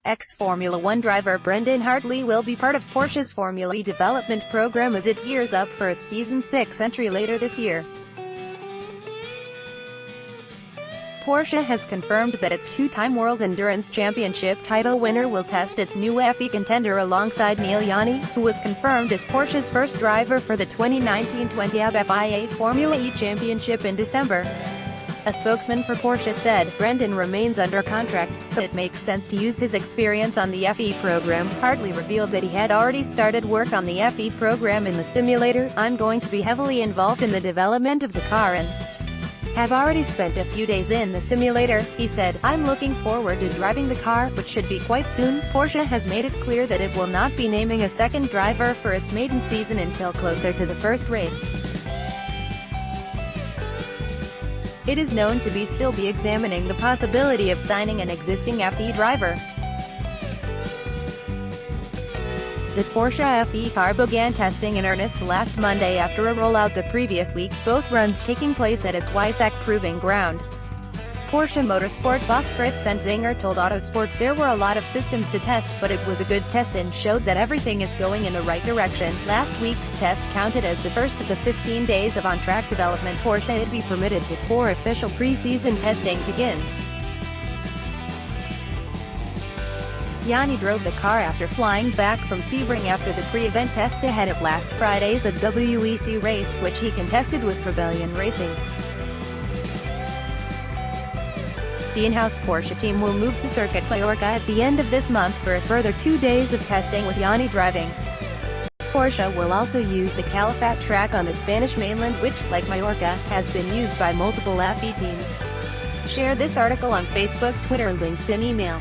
Ex-Formula One driver Brendon Hartley will be part of Porsche's Formula E development program as it gears up for its Season 6 entry later this year. Porsche has confirmed that its two-time World Endurance Championship title winner will test its new FE contender alongside Neil Yanni, who was confirmed as Porsche's first driver for the 2019-20 FIA Formula E Championship in December. A spokesman for Porsche said, "Brendon remains under contract, so it makes sense to use his experience on the FE program." Hartley revealed that he had already started work on the FE program in the simulator. "I'm going to be heavily involved in the development of the car and have already spent a few days in the simulator," he said. "I'm looking forward to driving the car, which should be quite soon." Porsche has made it clear that it will not be naming a second driver for its maiden season until closer to the first race. It is known to be still examining the possibility of signing an existing FE driver. The Porsche FE car began testing in earnest last Monday after a rollout the previous week, both runs taking place at its Weissach proving ground. Porsche Motorsport boss Fritz Enzinger told Autosport, "There were a lot of systems to test, but it was a good test and showed that everything is going in the right direction." Last week's test counted as the first of the 15 days of on-track development Porsche would be permitted before official pre-season testing begins. Yanni drove the car after flying back from Sebring after the pre-event test ahead of last Friday's WEC race, which he contested with Rebellion Racing. The in-house Porsche team will move to Circuit Mallorca at the end of this month for a further 2 days of testing with Yanni driving. Porsche will also use the Calafat track on the Spanish mainland, which, like Mallorca, has been used by multiple FE teams. Share this article on Facebook, Twitter, LinkedIn, email.